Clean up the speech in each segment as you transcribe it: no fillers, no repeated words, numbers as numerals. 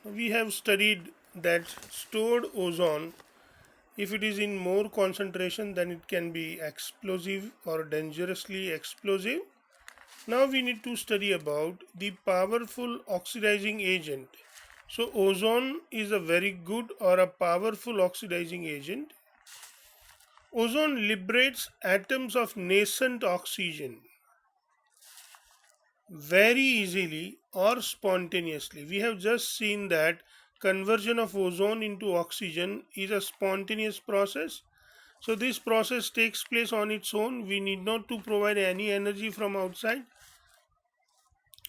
we have studied that stored ozone, if it is in more concentration, then it can be explosive or dangerously explosive. Now we need to study about the powerful oxidizing agent. So ozone is a very good or a powerful oxidizing agent. Ozone liberates atoms of nascent oxygen very easily or spontaneously. We have just seen that conversion of ozone into oxygen is a spontaneous process. So this process takes place on its own. We need not to provide any energy from outside.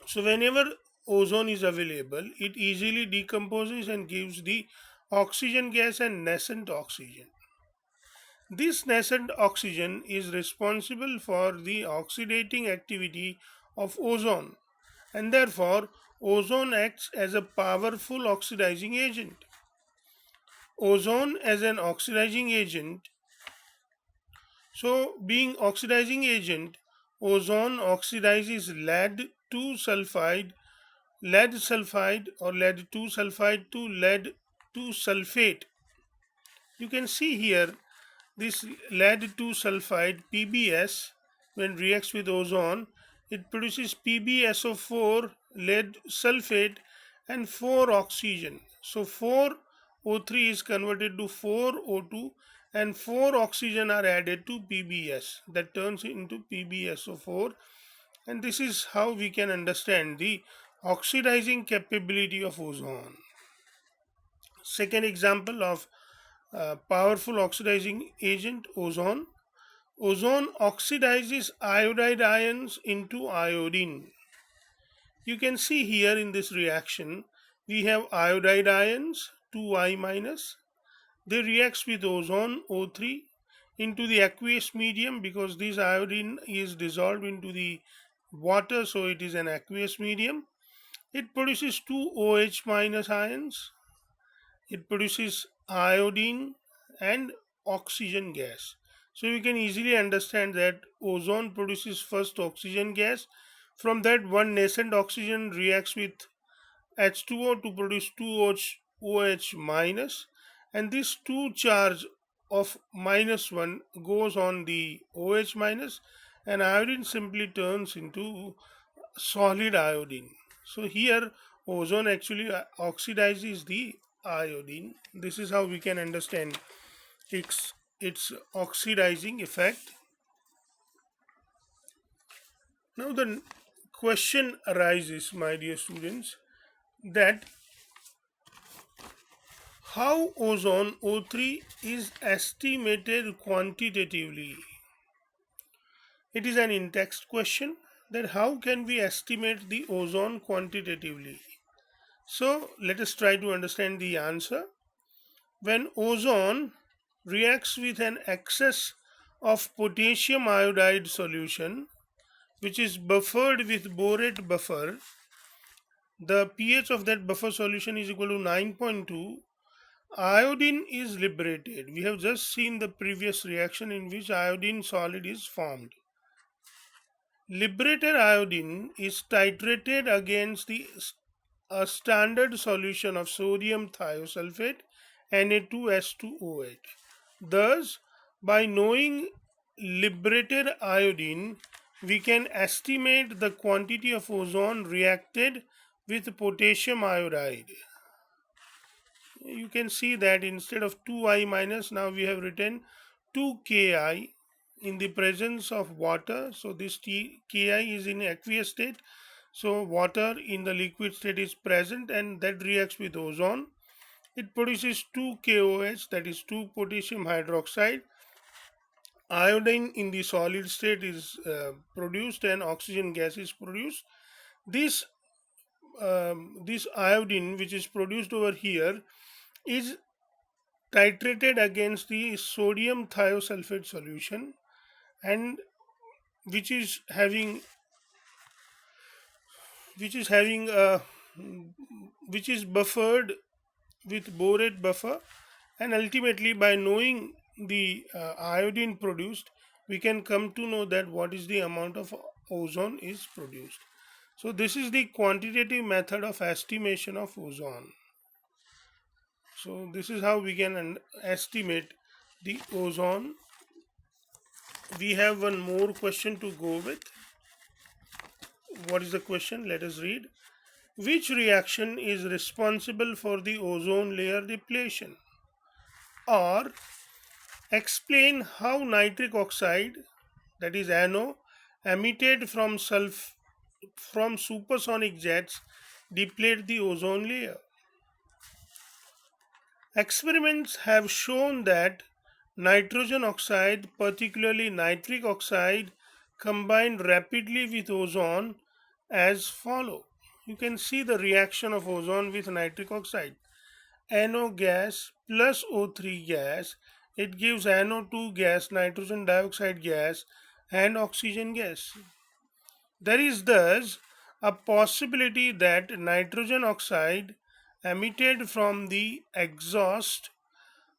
So whenever ozone is available, it easily decomposes and gives the oxygen gas and nascent oxygen. This nascent oxygen is responsible for the oxidating activity of ozone, and therefore ozone acts as a powerful oxidizing agent. Ozone as an oxidizing agent, so being oxidizing agent, ozone oxidizes lead sulfide or lead 2 sulfide to lead 2 sulfate. You can see here this lead 2 sulfide PbS when reacts with ozone, it produces PbSO4 lead sulfate and 4 oxygen. So 4O3 is converted to 4O2 and 4 oxygen are added to PbS, that turns into PbSO4, and this is how we can understand the oxidizing capability of ozone. Second example of powerful oxidizing agent, ozone. Ozone oxidizes iodide ions into iodine. You can see here in this reaction we have iodide ions 2I minus. They reacts with ozone O3 into the aqueous medium because this iodine is dissolved into the water, so it is an aqueous medium. It produces two OH minus ions. It produces iodine and oxygen gas. So you can easily understand that ozone produces first oxygen gas. From that, one nascent oxygen reacts with H2O to produce 2OH minus, and this 2 charge of minus 1 goes on the OH minus, and iodine simply turns into solid iodine. So here ozone actually oxidizes the iodine. This is how we can understand its oxidizing effect. Now the question arises, my dear students, that how ozone O3 is estimated quantitatively. It is an in-text question, that how can we estimate the ozone quantitatively. So let us try to understand the answer. When ozone reacts with an excess of potassium iodide solution, which is buffered with borate buffer, the pH of that buffer solution is equal to 9.2. Iodine is liberated. We have just seen the previous reaction in which iodine solid is formed. Liberated iodine is titrated against a standard solution of sodium thiosulfate Na2S2O8. Thus, by knowing liberated iodine, we can estimate the quantity of ozone reacted with potassium iodide. You can see that instead of 2I minus, now we have written 2Ki in the presence of water. So this Ki is in aqueous state. So water in the liquid state is present and that reacts with ozone. It produces 2KOH, that is 2 potassium hydroxide. Iodine in the solid state is produced and oxygen gas is produced. This this iodine which is produced over here is titrated against the sodium thiosulfate solution, and which is having which is having a which is buffered with borate buffer, and ultimately by knowing the iodine produced, we can come to know that what is the amount of ozone is produced. So this is the quantitative method of estimation of ozone. So this is how we can estimate the ozone. We have one more question to go with. What is the question? Let us read. Which reaction is responsible for the ozone layer depletion? Or explain how nitric oxide, that is NO, emitted from supersonic jets deplete the ozone layer. Experiments have shown that nitrogen oxide, particularly nitric oxide, combined rapidly with ozone as follow. You can see the reaction of ozone with nitric oxide. NO gas plus O3 gas, it gives NO2 gas, nitrogen dioxide gas, and oxygen gas. There is thus a possibility that nitrogen oxide emitted from the exhaust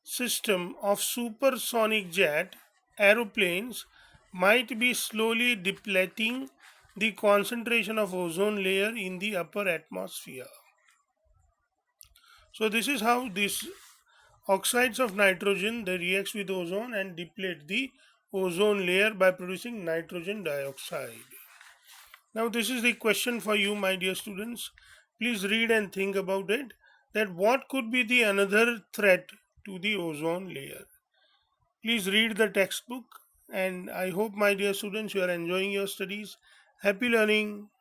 system of supersonic jet aeroplanes might be slowly depleting the concentration of ozone layer in the upper atmosphere. So this is how these oxides of nitrogen, they reacts with ozone and deplete the ozone layer by producing nitrogen dioxide. Now this is the question for you, my dear students. Please read and think about it, that what could be the another threat to the ozone layer. Please read the textbook, and I hope, my dear students, you are enjoying your studies. Happy learning.